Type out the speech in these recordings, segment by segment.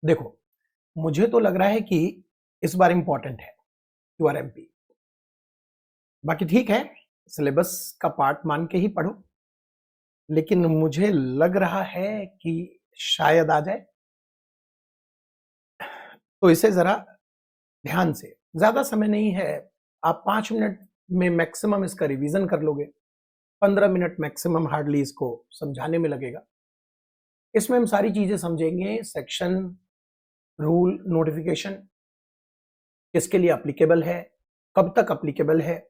देखो, मुझे तो लग रहा है कि इस बार इंपॉर्टेंट है क्यूआरएमपी। बाकी ठीक है, सिलेबस का पार्ट मान के ही पढ़ो, लेकिन मुझे लग रहा है कि शायद आ जाए। तो इसे जरा ध्यान से, ज्यादा समय नहीं है, आप 5 मिनट में मैक्सिमम इसका रिवीजन कर लोगे, 15 मिनट मैक्सिमम हार्डली इसको समझाने में लगेगा। इसमें हम सारी चीजें समझेंगे, सेक्शन, रूल, नोटिफिकेशन किसके लिए अप्लीकेबल है, कब तक अप्लीकेबल है,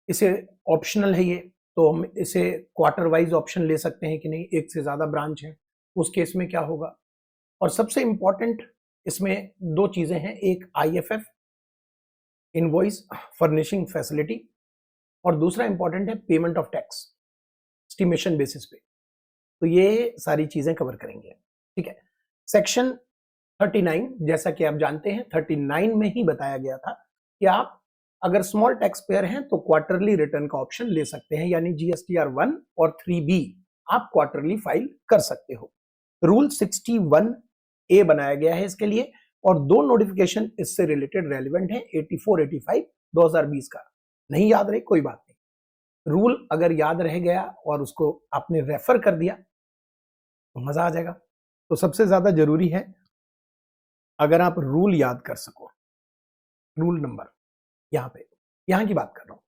इसे ऑप्शनल है ये, तो हम इसे क्वार्टर वाइज ऑप्शन ले सकते हैं कि नहीं, एक से ज्यादा ब्रांच है उस केस में क्या होगा। और सबसे इंपॉर्टेंट इसमें दो चीजें हैं, एक आईएफएफ इनवॉइस फर्निशिंग फैसिलिटी, और दूसरा इंपॉर्टेंट है payment of tax estimation basis पे। तो ये सारी चीजें कवर करेंगे, ठीक है। सेक्शन 39, जैसा कि आप जानते हैं 39 में ही बताया गया था कि आप अगर स्मॉल टैक्स पेयर हैं तो क्वार्टरली रिटर्न का ऑप्शन ले सकते हैं, यानी जीएसटीआर 1 और 3B आप क्वार्टरली फाइल कर सकते हो। रूल 61A बनाया गया है इसके लिए, और दो नोटिफिकेशन इससे रिलेटेड रेलिवेंट है, 84-85 2020 का। नहीं याद रहे कोई बात नहीं, रूल अगर याद रह गया और उसको आपने रेफर कर दिया तो मजा आ जाएगा। तो सबसे ज्यादा जरूरी है अगर आप रूल याद कर सको। रूल नंबर यहां की बात कर रहा हूं।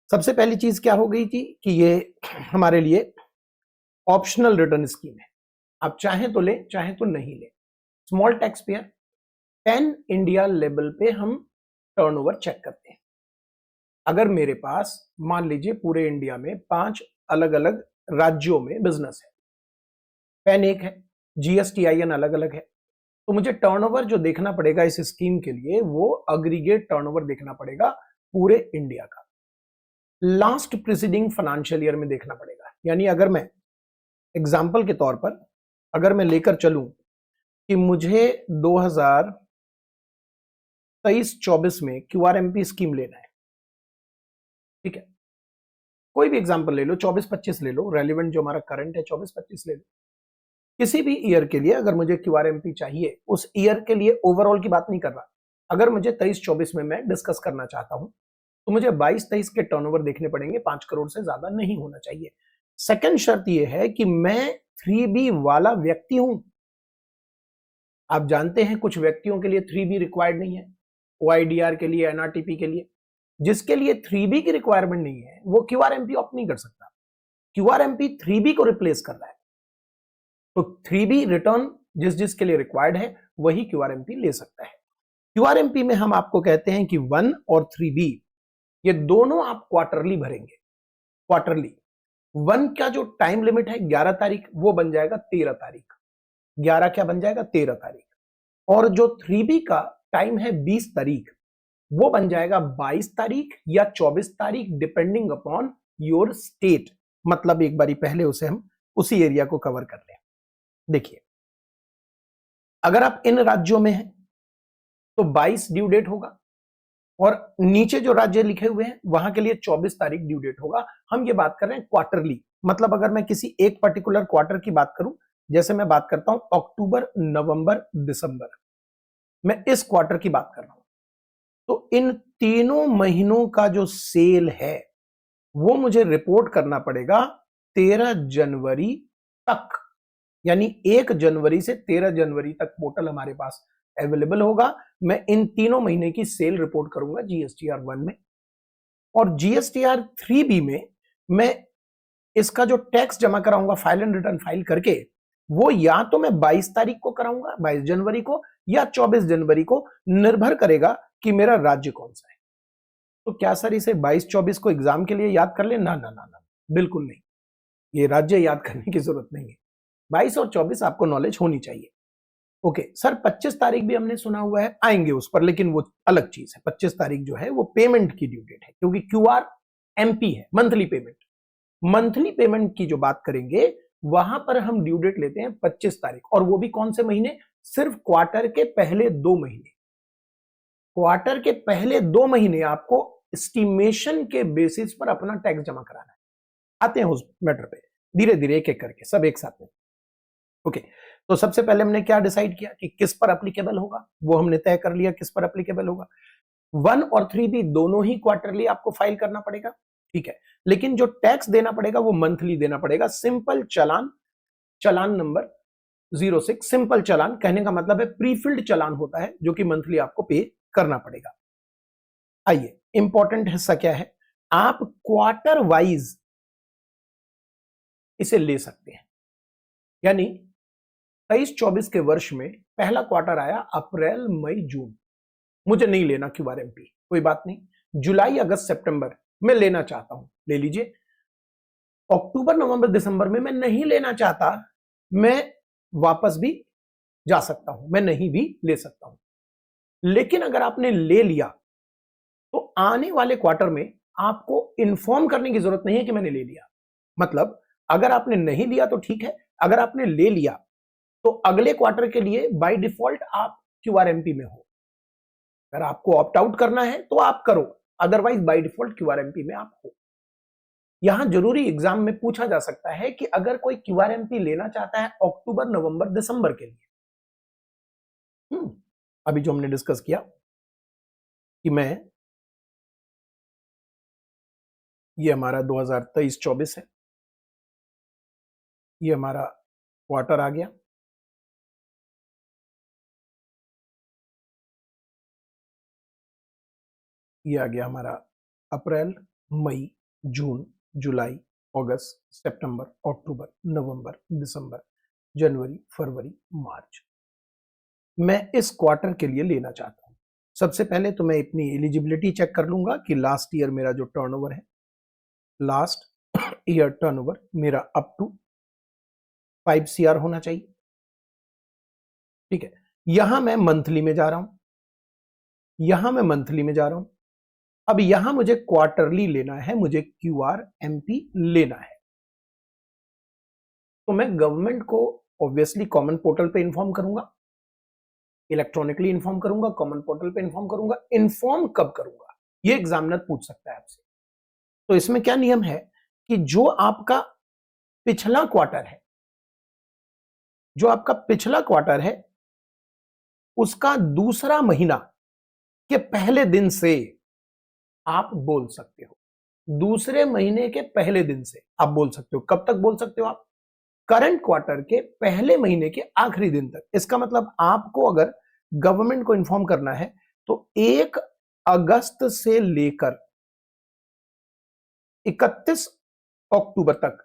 सबसे पहली चीज क्या हो गई थी कि ये हमारे लिए ऑप्शनल रिटर्न स्कीम है, आप चाहें तो ले चाहें तो नहीं ले। Small tax payer pan India level पे हम टर्नओवर चेक करते हैं। अगर मेरे पास मान लीजिए पूरे इंडिया में 5 अलग अलग राज्यों में बिजनेस है, पैन एक है, जीएसटीआईएन अलग अलग है, तो मुझे टर्नओवर जो देखना पड़ेगा इस स्कीम के लिए वो अग्रीगेट टर्नओवर देखना पड़ेगा पूरे इंडिया का, लास्ट प्रीसीडिंग फाइनेंशियल ईयर में देखना पड़ेगा। यानी अगर मैं एग्जाम्पल के तौर पर अगर मैं लेकर चलूं कि मुझे 2023-24 में क्यूआरएमपी स्कीम लेना है, ठीक है, कोई भी एग्जाम्पल ले लो, 24-25 ले लो, रेलिवेंट जो हमारा करंट है 24-25 ले लो, किसी भी ईयर के लिए अगर मुझे क्यूआरएमपी चाहिए, उस ईयर के लिए ओवरऑल की बात नहीं कर रहा, अगर मुझे 23-24 में मैं डिस्कस करना चाहता हूं तो मुझे 22-23 के टर्नओवर देखने पड़ेंगे, 5 करोड़ से ज्यादा नहीं होना चाहिए। सेकंड शर्त यह है कि मैं 3B वाला व्यक्ति हूं। आप जानते हैं कुछ व्यक्तियों के लिए 3B रिक्वायर्ड नहीं है, ओआईडीआर के लिए, एनआरटीपी के लिए। जिसके लिए 3B की रिक्वायरमेंट नहीं है वो क्यूआरएमपी ऑप्ट नहीं कर सकता, क्यूआरएमपी 3B को रिप्लेस कर रहा है। तो 3B रिटर्न जिस जिसके लिए रिक्वायर्ड है वही क्यूआरएमपी ले सकता है। क्यूआरएमपी में हम आपको कहते हैं कि 1 और 3B ये दोनों आप क्वार्टरली भरेंगे। क्वार्टरली 1 का जो टाइम लिमिट है 11 तारीख, वो बन जाएगा 13 तारीख। 11 क्या बन जाएगा, 13 तारीख। और जो 3B का टाइम है 20 तारीख, वो बन जाएगा 22 तारीख या 24 तारीख, डिपेंडिंग अपॉन योर स्टेट। मतलब एक बारी पहले उसे हम उसी एरिया को कवर कर लें। देखिए, अगर आप इन राज्यों में हैं तो 22 ड्यू डेट होगा, और नीचे जो राज्य लिखे हुए हैं वहां के लिए 24 तारीख ड्यू डेट होगा। हम ये बात कर रहे हैं क्वार्टरली, मतलब अगर मैं किसी एक पर्टिकुलर क्वार्टर की बात करूं, जैसे मैं बात करता हूं अक्टूबर, नवंबर, दिसंबर, मैं इस क्वार्टर की बात कर रहा हूं, तो इन तीनों महीनों का जो सेल है वो मुझे रिपोर्ट करना पड़ेगा 13 जनवरी तक। यानी 1 जनवरी से 13 जनवरी तक पोर्टल हमारे पास अवेलेबल होगा। मैं इन तीनों महीने की सेल रिपोर्ट करूंगा जीएसटीआर 1 में, और जीएसटीआर 3B में मैं इसका जो टैक्स जमा कराऊंगा फाइल एंड रिटर्न फाइल करके, वो या तो मैं 22 तारीख को कराऊंगा, 22 जनवरी को, या 24 जनवरी को, निर्भर करेगा कि मेरा राज्य कौन सा है। तो क्या सर इसे 22-24 को एग्जाम के लिए याद कर ले? ना ना ना ना, बिल्कुल नहीं, ये राज्य याद करने की जरूरत नहीं है। 22 और 24 आपको नॉलेज होनी चाहिए। ओके सर, 25 तारीख भी हमने सुना हुआ है, आएंगे उस पर, लेकिन वो अलग चीज है। 25 तारीख जो है वो पेमेंट की ड्यू डेट है, क्योंकि क्यूआरएमपी है, मंथली पेमेंट। मंथली पेमेंट की जो बात करेंगे वहां पर हम ड्यू डेट लेते हैं 25 तारीख, और वो भी कौन से महीने? सिर्फ क्वार्टर के पहले 2 महीने। क्वार्टर के पहले 2 महीने आपको एस्टिमेशन के बेसिस पर अपना टैक्स जमा कराना है। आते हैं उस मैटर पे धीरे धीरे एक एक करके, सब एक साथ में। ओके, तो सबसे पहले हमने क्या डिसाइड किया कि किस पर एप्लीकेबल होगा, वो हमने तय कर लिया किस पर एप्लीकेबल होगा। 1 और 3 भी दोनों ही क्वार्टरली आपको फाइल करना पड़ेगा, ठीक है, लेकिन जो टैक्स देना पड़ेगा वो मंथली देना पड़ेगा। सिंपल चालान, चालान नंबर 06, सिंपल चालान कहने का मतलब है प्रीफिल्ड चालान होता है जो कि मंथली आपको पे करना पड़ेगा। आइए, इंपॉर्टेंट हिस्सा क्या है, आप क्वार्टर वाइज इसे ले सकते हैं। यानी 23-24 के वर्ष में पहला क्वार्टर आया अप्रैल मई जून, मुझे नहीं लेना क्यूआरएमपी, कोई बात नहीं। जुलाई अगस्त सितंबर में लेना चाहता हूं, ले लीजिए। अक्टूबर नवंबर दिसंबर में मैं नहीं लेना चाहता, मैं वापस भी जा सकता हूं, मैं नहीं भी ले सकता हूं। लेकिन अगर आपने ले लिया तो आने वाले क्वार्टर में आपको इन्फॉर्म करने की जरूरत नहीं है कि मैंने ले लिया। मतलब अगर आपने नहीं लिया तो ठीक है, अगर आपने ले लिया तो अगले क्वार्टर के लिए बाय डिफॉल्ट आप क्यूआरएमपी में हो। अगर आपको ऑप्ट आउट करना है तो आप करो, अदरवाइज बाय डिफॉल्ट क्यूआरएमपी में आप हो। यहां जरूरी एग्जाम में पूछा जा सकता है कि अगर कोई क्यूआरएमपी लेना चाहता है अक्टूबर नवंबर दिसंबर के लिए, अभी जो हमने डिस्कस किया कि मैं, ये हमारा 2023-24 है, ये हमारा क्वार्टर आ गया, ये आ गया हमारा अप्रैल मई जून जुलाई अगस्त सितंबर अक्टूबर नवंबर दिसंबर जनवरी फरवरी मार्च। मैं इस क्वार्टर के लिए लेना चाहता हूं। सबसे पहले तो मैं अपनी एलिजिबिलिटी चेक कर लूंगा कि लास्ट ईयर मेरा जो टर्नओवर है, लास्ट ईयर टर्नओवर मेरा अप टू 5 CR होना चाहिए, ठीक है। यहां मैं मंथली में जा रहा हूं, यहां मैं मंथली में जा रहा हूं। अब यहां मुझे क्वार्टरली लेना है, मुझे क्यूआरएमपी लेना है, तो मैं गवर्नमेंट को ऑब्वियसली कॉमन पोर्टल पे इंफॉर्म करूंगा, इलेक्ट्रॉनिकली इंफॉर्म करूंगा, कॉमन पोर्टल पे इंफॉर्म करूंगा। इंफॉर्म कब करूंगा ये एग्जामिनर पूछ सकता है आपसे। तो इसमें क्या नियम है कि जो आपका पिछला क्वार्टर है, जो आपका पिछला क्वार्टर है उसका दूसरा महीना के पहले दिन से आप बोल सकते हो, दूसरे महीने के पहले दिन से आप बोल सकते हो। कब तक बोल सकते हो आप? करंट क्वार्टर के पहले महीने के आखिरी दिन तक। इसका मतलब आपको अगर गवर्नमेंट को इन्फॉर्म करना है तो 1 अगस्त से लेकर 31 अक्टूबर तक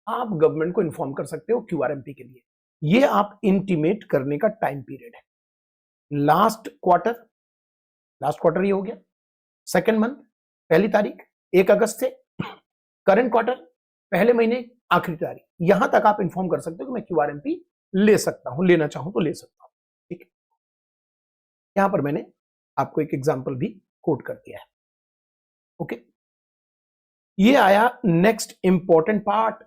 आप गवर्नमेंट को इन्फॉर्म कर सकते हो क्यूआरएमपी के लिए। यह आप इंटीमेट करने का टाइम पीरियड है। लास्ट क्वार्टर ये हो गया, सेकेंड मंथ पहली तारीख 1 अगस्त से, करंट क्वार्टर पहले महीने आखिरी तारीख, यहां तक आप इंफॉर्म कर सकते हो कि मैं क्यूआरएमपी ले सकता हूं, लेना चाहूं तो ले सकता हूं, ठीक है। यहां पर मैंने आपको एक एग्जांपल भी कोट कर दिया है, ओके। ये आया नेक्स्ट इंपॉर्टेंट पार्ट।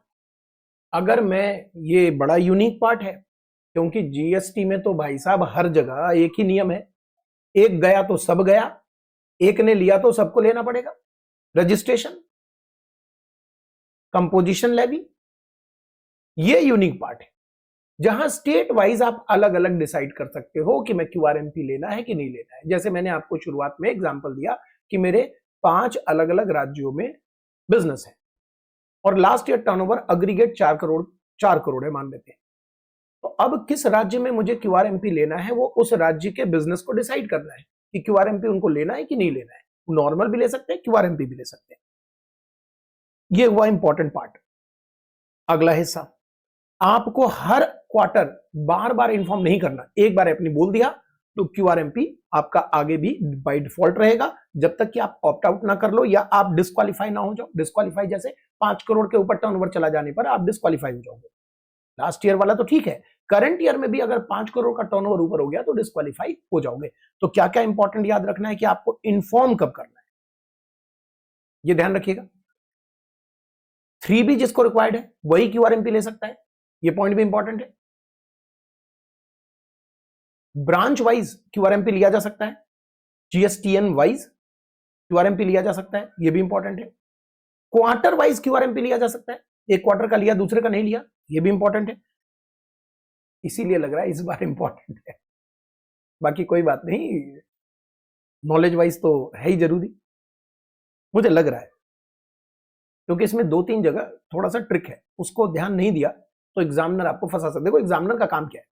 अगर मैं, ये बड़ा यूनिक पार्ट है क्योंकि जीएसटी में तो भाई साहब हर जगह एक ही नियम है, एक गया तो सब गया, एक ने लिया तो सबको लेना पड़ेगा। रजिस्ट्रेशन, कंपोजिशन लेवी, ये यूनिक पार्ट है जहां स्टेट वाइज आप अलग अलग डिसाइड कर सकते हो कि मैं क्यूआरएमपी लेना है कि नहीं लेना है। जैसे मैंने आपको शुरुआत में एग्जांपल दिया कि मेरे 5 अलग अलग राज्यों में बिजनेस है और last year turnover aggregate 4 crore है मान लेते हैं। तो अब किस राज्य में मुझे क्यूआरएमपी लेना है, वो उस राज्य के बिजनेस को डिसाइड करना है कि क्यूआरएमपी उनको लेना है कि नहीं लेना है। नॉर्मल भी ले सकते हैं, क्यूआरएमपी भी ले सकते हैं। ये हुआ इंपॉर्टेंट पार्ट। अगला हिस्सा, आपको हर क्वार्टर बार बार इंफॉर्म नहीं करना। एक बार आपने बोल दिया तो क्यूआरएमपी आपका आगे भी बाय डिफॉल्ट रहेगा जब तक कि आप ऑप्ट आउट ना कर लो या आप डिस्क्वालीफाई ना हो जाओ। डिस्क्वालीफाई जैसे 5 करोड़ के ऊपर टर्नओवर चला जाने पर आप डिस्क्वालीफाई हो जाओगे। लास्ट ईयर वाला तो ठीक है, करंट ईयर में भी अगर 5 करोड़ का टर्नओवर ऊपर हो गया तो डिस्क्वालीफाई हो जाओगे। तो क्या क्या इंपॉर्टेंट याद रखना है कि आपको इन्फॉर्म कब करना है, ये ध्यान रखिएगा। 3B जिसको रिक्वायर्ड है वही क्यूआरएमपी ले सकता है, ये पॉइंट भी इंपॉर्टेंट है। ब्रांच वाइज क्यूआरएमपी लिया जा सकता है, जीएसटीएन वाइज क्यूआरएमपी लिया जा सकता है, ये भी इंपॉर्टेंट है। क्वार्टर वाइज क्यूआरएमपी लिया जा सकता है, एक क्वार्टर का लिया दूसरे का नहीं लिया, ये भी इंपॉर्टेंट है। इसीलिए लग रहा है इस बार इंपॉर्टेंट है, बाकी कोई बात नहीं, नॉलेज वाइज तो है ही जरूरी, मुझे लग रहा है, क्योंकि इसमें 2-3 जगह थोड़ा सा ट्रिक है, उसको ध्यान नहीं दिया तो एग्जामिनर आपको फंसा सकता है। देखो एग्जामिनर का काम क्या है,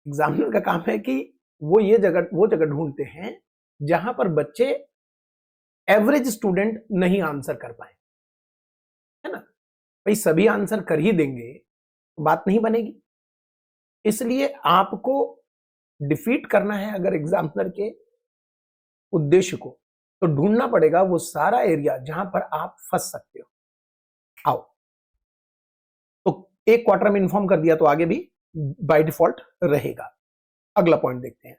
एग्जामिनर का काम है कि वो जगह ढूंढते हैं जहां पर बच्चे एवरेज स्टूडेंट नहीं आंसर कर पाए, है ना। भाई सभी आंसर कर ही देंगे तो बात नहीं बनेगी, इसलिए आपको डिफीट करना है अगर एग्जामिनर के उद्देश्य को, तो ढूंढना पड़ेगा वो सारा एरिया जहां पर आप फंस सकते हो। आओ, तो एक क्वार्टर में इन्फॉर्म कर दिया तो आगे भी बाय डिफॉल्ट रहेगा। अगला पॉइंट देखते हैं,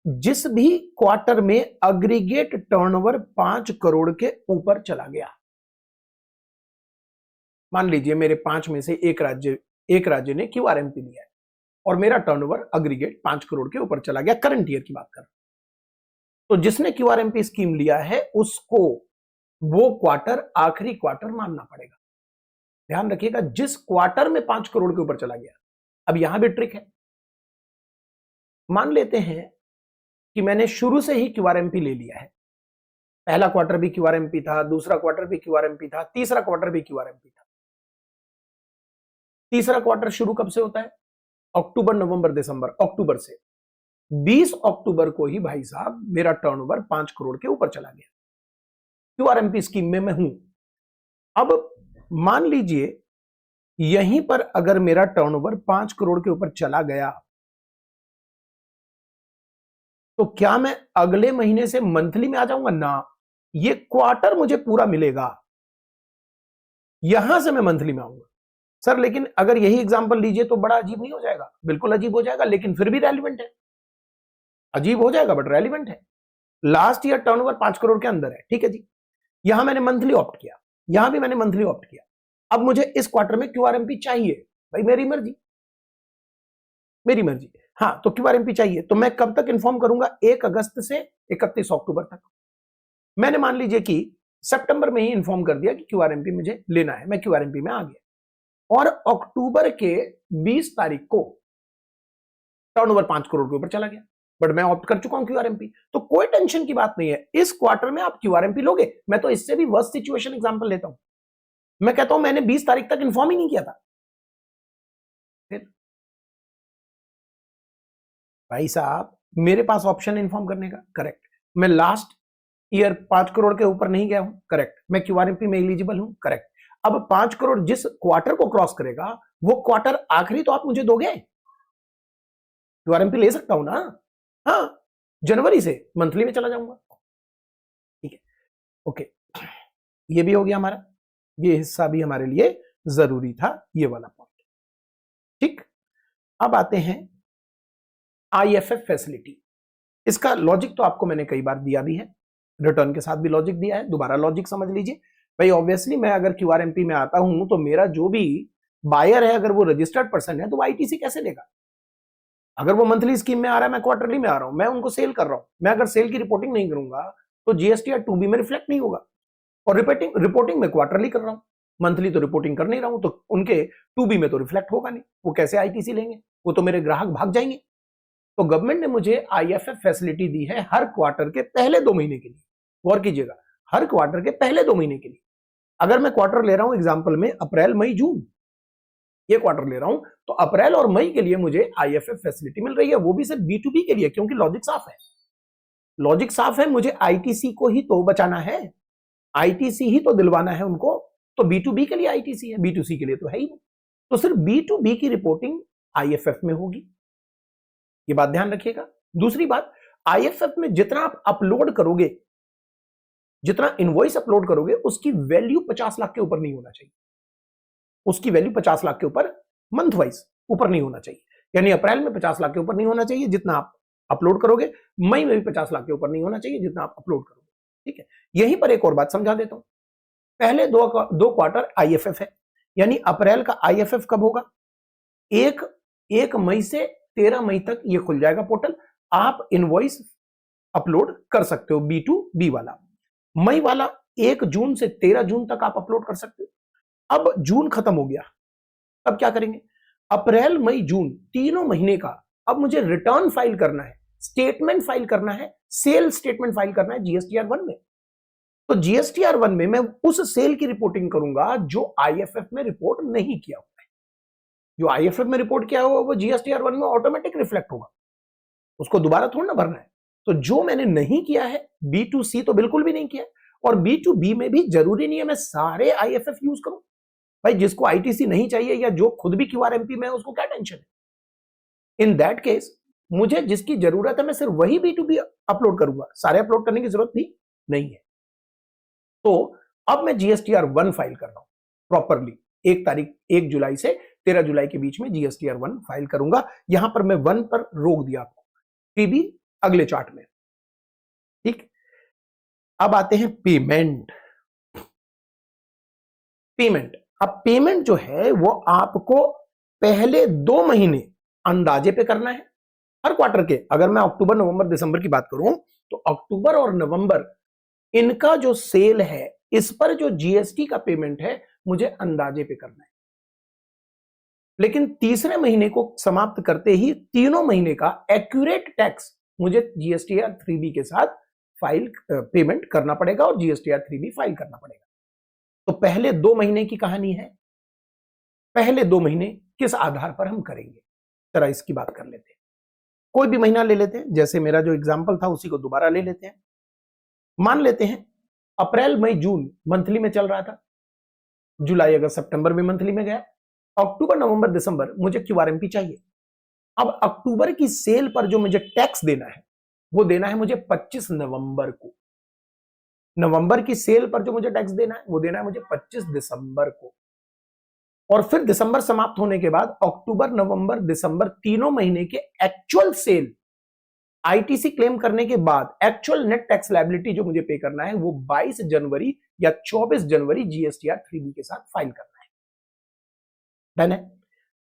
जिस भी क्वार्टर में अग्रीगेट टर्नओवर 5 करोड़ के ऊपर चला गया, मान लीजिए मेरे 5 में से एक राज्य ने क्यूआरएमपी लिया है और मेरा टर्नओवर अग्रीगेट 5 करोड़ के ऊपर चला गया, करंट ईयर की बात कर, तो जिसने क्यूआरएमपी स्कीम लिया है उसको वो क्वार्टर आखिरी क्वार्टर मानना पड़ेगा। ध्यान रखिएगा, जिस क्वार्टर में 5 करोड़ के ऊपर चला गया। अब यहां भी ट्रिक है, मान लेते हैं कि मैंने शुरू से ही क्यूआरएमपी ले लिया है, पहला क्वार्टर भी क्यूआरएमपी था, दूसरा क्वार्टर भी क्यूआरएमपी था, तीसरा क्वार्टर भी क्यूआरएमपी था। तीसरा क्वार्टर शुरू कब से होता है? अक्टूबर, नवंबर, दिसंबर। अक्टूबर से 20 अक्टूबर को ही भाई साहब मेरा टर्नओवर 5 करोड़ के ऊपर चला गया, क्यूआरएमपी स्कीम में मैं हूं। अब मान लीजिए यहीं पर अगर मेरा टर्नओवर 5 करोड़ के ऊपर चला गया तो क्या मैं अगले महीने से मंथली में आ जाऊंगा? ना, ये क्वार्टर मुझे पूरा मिलेगा, यहां से मैं मंथली में आऊंगा। सर लेकिन अगर यही एग्जांपल लीजिए तो बड़ा अजीब नहीं हो जाएगा? बिल्कुल अजीब हो जाएगा, लेकिन फिर भी रेलिवेंट है। अजीब हो जाएगा बट रेलिवेंट है। लास्ट ईयर टर्नओवर 5 करोड़ के अंदर है, ठीक है जी, यहां मैंने मंथली ऑप्ट किया, यहां भी मैंने मंथली ऑप्ट किया। अब मुझे इस क्वार्टर में क्यूआरएमपी चाहिए, भाई मेरी मर्जी, मेरी मर्जी। हाँ, तो क्यूआरएमपी चाहिए तो मैं कब तक इंफॉर्म करूंगा? 1 अगस्त से 31 अक्टूबर तक। मैंने मान लीजिए कि सितंबर में ही इंफॉर्म कर दिया कि क्यूआरएमपी मुझे लेना है, मैं क्यूआरएमपी में आ गया और अक्टूबर के 20 तारीख को टर्नओवर 5 करोड़ के ऊपर चला गया, बट मैं ऑप्ट कर चुका हूं क्यूआरएमपी, तो कोई टेंशन की बात नहीं है। इस क्वार्टर में आप क्यूआरएमपी लोगे। मैं तो इससे भी वर्स्ट सिचुएशन एग्जांपल लेता हूं, मैं कहता हूं मैंने 20 तारीख तक इंफॉर्म ही नहीं किया था, फिर भाई साहब मेरे पास ऑप्शन है इन्फॉर्म करने का, करेक्ट। मैं लास्ट ईयर 5 करोड़ के ऊपर नहीं गया हूं, करेक्ट। मैं क्यूआरएमपी में एलिजिबल हूं, करेक्ट। अब 5 करोड़ जिस क्वार्टर को क्रॉस करेगा वो क्वार्टर आखिरी तो आप मुझे दोगे, क्यूआरएमपी ले सकता हूं ना? हाँ, जनवरी से मंथली में चला जाऊंगा, ठीक है, ओके। ये भी हो गया हमारा, ये हिस्सा भी हमारे लिए जरूरी था, ये वाला पॉइंट, ठीक। अब आते हैं आईएफएफ फैसिलिटी। इसका लॉजिक तो आपको मैंने कई बार दिया भी है, रिटर्न के साथ भी लॉजिक दिया है, दोबारा लॉजिक समझ लीजिए। भाई ऑब्वियसली मैं अगर क्यूआरएमपी में आता हूं तो मेरा जो भी बायर है अगर वो रजिस्टर्ड पर्सन है तो वो आईटीसी कैसे लेगा? अगर वो मंथली स्कीम में आ रहा है, मैं क्वार्टरली में आ रहा हूं, मैं उनको सेल कर रहा हूं, मैं अगर सेल की रिपोर्टिंग नहीं करूंगा तो जीएसटी या 2B में रिफ्लेक्ट नहीं होगा। और रिपोर्टिंग में क्वार्टरली कर रहा हूं, मंथली तो रिपोर्टिंग कर नहीं रहा हूं, तो उनके 2B में तो रिफ्लेक्ट होगा नहीं, वो कैसे आईटीसी लेंगे? वो तो मेरे ग्राहक भाग जाएंगे। तो गवर्नमेंट ने मुझे आईएफएफ फैसिलिटी दी है हर क्वार्टर के पहले 2 महीने के लिए। गौर कीजिएगा, हर क्वार्टर के पहले 2 महीने के लिए। अगर मैं क्वार्टर ले रहा हूं एग्जांपल में अप्रैल, मई, जून, ये क्वार्टर ले रहा हूं, तो अप्रैल और मई के लिए मुझे आईएफएफ फैसिलिटी मिल रही है, वो भी सिर्फ B2B के लिए, क्योंकि लॉजिक साफ है। लॉजिक साफ है, मुझे आईटीसी को ही तो बचाना है, आईटीसी ही तो दिलवाना है उनको, तो B2B के लिए आईटीसी है, B2C के लिए तो है ही नहीं। तो सिर्फ B2B की रिपोर्टिंग आईएफएफ में होगी, ये बात ध्यान रखिएगा। दूसरी बात, आईएफएफ में जितना आप अपलोड करोगे, जितना इनवॉइस अपलोड करोगे, उसकी वैल्यू 50 लाख के ऊपर नहीं होना चाहिए, उसकी वैल्यू 50 लाख के ऊपर मंथ वाइज ऊपर नहीं होना चाहिए। यानी अप्रैल में 50 लाख के ऊपर नहीं होना चाहिए जितना आप अपलोड करोगे, मई में भी 50 लाख के ऊपर नहीं होना चाहिए जितना आप अपलोड करोगे, ठीक है। यहीं पर एक और बात समझा देता हूं, पहले दो क्वार्टर आईएफएफ है, यानी अप्रैल का आईएफएफ कब होगा? 1 मई से 13 मई तक ये खुल जाएगा पोर्टल, आप इनवॉइस अपलोड कर सकते हो, B2B वाला। मई वाला 1 जून से 13 जून तक आप अपलोड कर सकते हो। अब जून खत्म हो गया, अब क्या करेंगे? अप्रैल मई जून तीनों महीने का अब मुझे रिटर्न फाइल करना है, स्टेटमेंट फाइल करना है, सेल स्टेटमेंट फाइल करना है जीएसटीआर 1 में। तो जीएसटीआर 1 में मैं उस सेल की रिपोर्टिंग करूंगा जो आईएफएफ में रिपोर्ट नहीं किया हुआ है। जो आईएफएफ में रिपोर्ट किया हुआ वो जीएसटीआर 1 में ऑटोमेटिक रिफ्लेक्ट होगा, उसको दोबारा थोड़ा ना भरना है। तो जो मैंने नहीं किया है B2C तो बिल्कुल भी नहीं किया, और B2B में भी जरूरी नहीं है मैं सारे आईएफएफ यूज करूं। भाई जिसको आईटीसी नहीं चाहिए या जो खुद भी क्यूआरएमपी में है उसको क्या टेंशन है। इन दैट केस मुझे जिसकी जरूरत है मैं सिर्फ वही B2B अपलोड करूंगा, सारे अपलोड करने की जरूरत भी नहीं है। तो अब मैं जीएसटीआर 1 फाइल कर रहा हूं प्रॉपरली, 1 जुलाई से 13 जुलाई के बीच में जीएसटीआर 1 फाइल करूंगा। यहां पर मैं 1 पर रोक दिया आपको, फिर भी अगले चार्ट में। ठीक, अब आते हैं पेमेंट। अब पेमेंट जो है वो आपको पहले 2 महीने अंदाजे पे करना है हर क्वार्टर के। अगर मैं अक्टूबर नवंबर दिसंबर की बात करूं तो अक्टूबर और नवंबर इनका जो सेल है इस पर जो जीएसटी का पेमेंट है मुझे अंदाजे पे करना है। लेकिन तीसरे महीने को समाप्त करते ही तीनों महीने का एक्यूरेट टैक्स मुझे जीएसटीआर 3B के साथ फाइल पेमेंट करना पड़ेगा और जीएसटीआर 3B फाइल करना पड़ेगा। तो पहले 2 महीने की कहानी है। पहले 2 महीने किस आधार पर हम करेंगे, जरा इसकी बात कर लेते हैं। कोई भी महीना ले लेते हैं, जैसे मेरा जो एग्जाम्पल था उसी को दोबारा ले लेते हैं। मान लेते हैं अप्रैल मई जून मंथली में चल रहा था, जुलाई अगस्त सितंबर भी मंथली में गया, अक्टूबर नवंबर दिसंबर मुझे क्यूआरएमपी चाहिए। अब अक्टूबर की सेल पर जो मुझे टैक्स देना है वो देना है मुझे 25 नवंबर को। नवंबर की सेल पर जो मुझे टैक्स देना है वो देना है मुझे 25 दिसंबर को। और फिर दिसंबर समाप्त होने के बाद अक्टूबर नवंबर दिसंबर तीनों महीने के एक्चुअल सेल आईटीसी क्लेम करने के बाद एक्चुअल नेट टैक्स लायबिलिटी जो मुझे पे करना है वो 22 जनवरी या 24 जनवरी जीएसटीआर 3B के साथ फाइल करना है। डन है।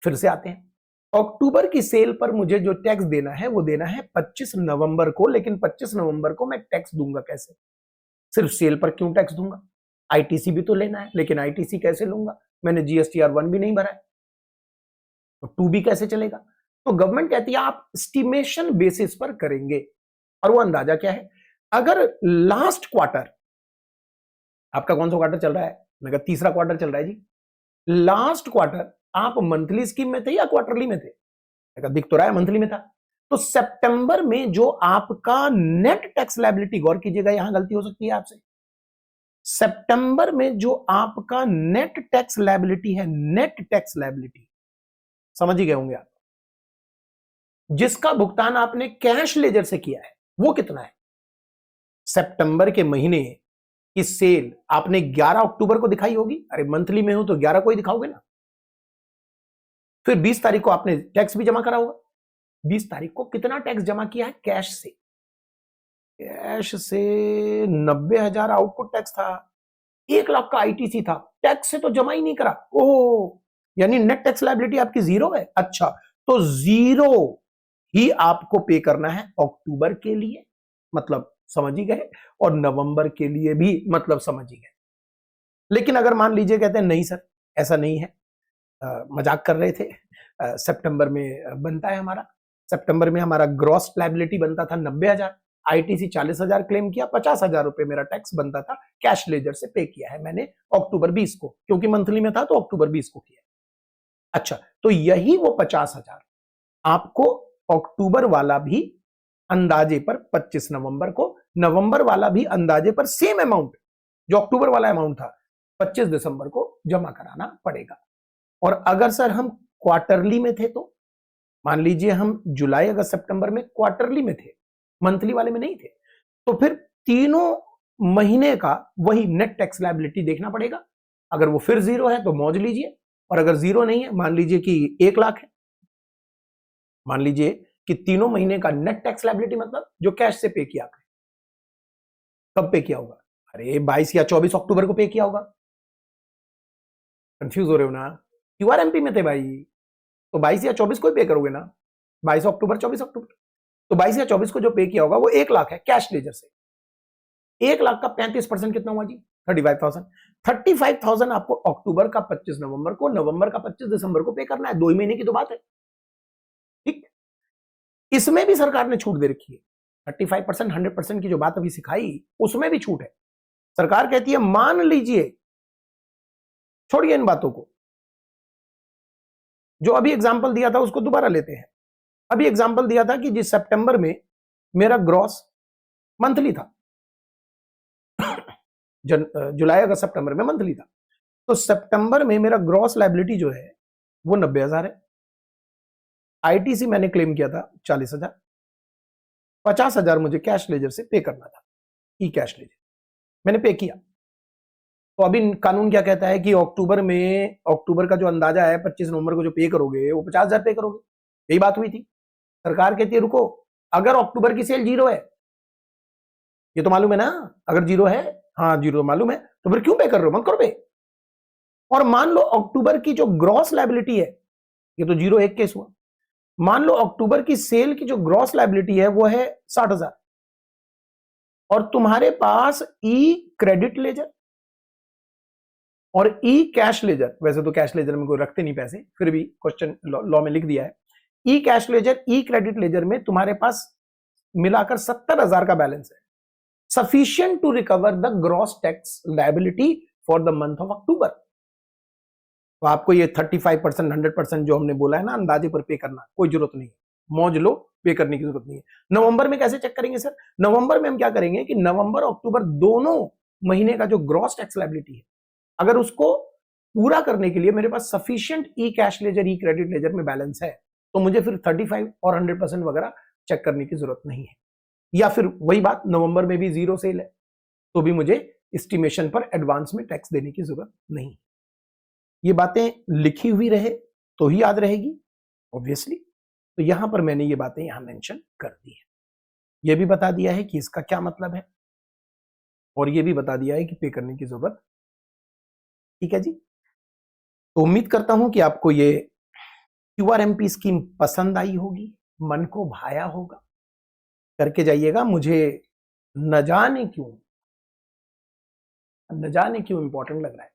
फिर से आते हैं, अक्टूबर की सेल पर मुझे जो टैक्स देना है वो देना है 25 नवंबर को। लेकिन 25 नवंबर को मैं टैक्स दूंगा कैसे? सिर्फ सेल पर क्यों टैक्स दूंगा? आईटीसी भी तो लेना है, लेकिन आईटीसी कैसे लूंगा? मैंने जीएसटीआर 1 भी नहीं भरा है, तो 2B कैसे चलेगा? तो गवर्नमेंट कहती है आप एस्टिमेशन बेसिस पर करेंगे। और वो अंदाजा क्या है? अगर लास्ट क्वार्टर, आपका कौन सा क्वार्टर चल रहा है? मैं कहा तीसरा क्वार्टर चल रहा है जी। लास्ट क्वार्टर आप मंथली स्कीम में थे या क्वार्टरली में थे? मैं कहा दिख तो रहा है मंथली में था। तो सितंबर में जो आपका नेट टैक्स लायबिलिटी, गौर कीजिएगा यहां गलती हो सकती है आपसे, सितंबर में जो आपका नेट टैक्स लायबिलिटी है, नेट टैक्स लायबिलिटी, समझ ही गए होंगे आप, जिसका भुगतान आपने कैश लेजर से किया है वो कितना है? सितंबर के महीने की सेल आपने 11 अक्टूबर को दिखाई होगी। अरे मंथली में हो तो 11 को ही दिखाओगे ना। फिर 20 तारीख को आपने टैक्स भी जमा करा होगा। 20 तारीख को कितना टैक्स जमा किया है कैश से? कैश से 90,000 आउटपुट टैक्स था, 1 लाख का आईटीसी था, टैक्स से तो जमा ही नहीं करा। ओह, यानी नेट टैक्स लायबिलिटी आपकी 0 है। अच्छा, तो 0 ही आपको पे करना है अक्टूबर के लिए, मतलब समझ ही गए, और नवंबर के लिए भी मतलब समझ ही गए। लेकिन अगर मान लीजिए कहते हैं नहीं सर ऐसा नहीं है, मजाक कर रहे थे, सितंबर में बनता है हमारा, सितंबर में हमारा ग्रॉस लायबिलिटी बनता था 90,000, आईटीसी 40,000 क्लेम किया, 50,000 रुपए मेरा टैक्स बनता था, कैश लेजर से पे किया है मैंने अक्टूबर 20 को, क्योंकि मंथली में था तो अक्टूबर 20 को किया। अच्छा, तो यही वो 50,000 आपको अक्टूबर वाला भी अंदाजे पर 25 नवंबर को, नवंबर वाला भी अंदाजे पर सेम अमाउंट जो अक्टूबर वाला अमाउंट था 25 दिसंबर को जमा कराना पड़ेगा। और अगर सर हम क्वार्टरली में थे, तो मान लीजिए हम जुलाई अगस्त सितंबर में क्वार्टरली में थे, मंथली वाले में नहीं थे, तो फिर तीनों महीने का वही नेट टैक्स लायबिलिटी देखना पड़ेगा। अगर वो फिर 0 है तो मौज लीजिए, और अगर 0 नहीं है, मान लीजिए कि 1 लाख है, मान लीजिए कि तीनों महीने का नेट टैक्स लायबिलिटी मतलब जो कैश से पे किया, कब पे किया होगा? अरे 22 या 24 अक्टूबर को पे किया होगा। कंफ्यूज हो रहे हो ना? क्यूआरएमपी में थे भाई, तो 22 या 24 को ही पे करोगे ना, 22 अक्टूबर 24 अक्टूबर। तो 22 या 24 को जो पे किया होगा वो 1 लाख है कैश लेजर से। 1 लाख का 35% कितना हुआ जी? 35,000। 35,000 आपको अक्टूबर का 25 नवंबर को, नवंबर का 25 दिसंबर को पे करना है। 2 ही महीने की तो बात है, ठीक। इसमें भी सरकार ने छूट दे रखी है। 35%, 100% की जो बात अभी सिखाई, उसमें भी छूट है। सरकार कहती है मान लीजिए, छोड़िए इन बातों को, जो अभी एग्जाम्पल दिया था उसको दोबारा लेते हैं। अभी एग्जाम्पल दिया था कि जिस सितंबर में मेरा ग्रॉस मंथली था, जुलाई अगस्त सितंबर में मंथली था, तो सितंबर में मेरा ग्रॉस लायबिलिटी जो है वो 90,000 है। आईटीसी मैंने क्लेम किया था 40,000, 50,000 मुझे कैश लेजर से पे करना था, ई कैश लेजर मैंने पे किया। तो अभी कानून क्या कहता है कि अक्टूबर का जो अंदाजा है 25 नवंबर को जो पे करोगे वो 50,000 पे करोगे। यही बात हुई थी। सरकार कहती है रुको, अगर अक्टूबर की सेल 0 है, ये तो मालूम है ना, अगर 0 है, हाँ 0 मालूम है, तो फिर क्यों पे कर रहे हो, मत करो पे। और मान लो अक्टूबर की जो ग्रॉस लायबिलिटी है, ये तो 0 एक केस हुआ, मान लो अक्टूबर की सेल की जो ग्रॉस लायबिलिटी है वो है 60,000, और तुम्हारे पास ई क्रेडिट लेजर और ई कैश लेजर, वैसे तो कैश लेजर में कोई रखते नहीं पैसे, फिर भी क्वेश्चन लॉ में लिख दिया है, E cash ledger, E credit ledger में तुम्हारे पास मिलाकर 70,000 का बैलेंस है, sufficient to recover the gross tax liability for the month of October. तो आपको ये 35%, 100% जो हमने बोला है ना अंदाजे पर पे करना, कोई जरूरत नहीं है, मौज लो, पे करने की जरूरत नहीं है। नवंबर में कैसे चेक करेंगे सर? नवंबर में हम क्या करेंगे कि नवंबर अक्टूबर दोनों महीने का जो ग्रॉस टैक्स लायबिलिटी है, अगर उसको पूरा करने के लिए मेरे पास सफिशिएंट ई cash ledger, E credit ledger में बैलेंस है, तो मुझे फिर 35 और 100% वगैरह चेक करने की जरूरत नहीं है। या फिर वही बात, नवंबर में भी 0 सेल है तो भी मुझे एस्टिमेशन पर एडवांस में टैक्स देने की जरूरत नहीं। ये बातें लिखी हुई रहे तो ही याद रहेगी ऑब्वियसली, तो यहां पर मैंने ये बातें यहां मेंशन कर दी है। ये भी बता दिया है कि इसका क्या मतलब है, और ये भी बता दिया है कि पे करने की जरूरत, ठीक है जी। तो उम्मीद करता हूं कि आपको ये क्यूआरएमपी स्कीम पसंद आई होगी, मन को भाया होगा। करके जाइएगा। मुझे न जाने क्यों इंपॉर्टेंट लग रहा है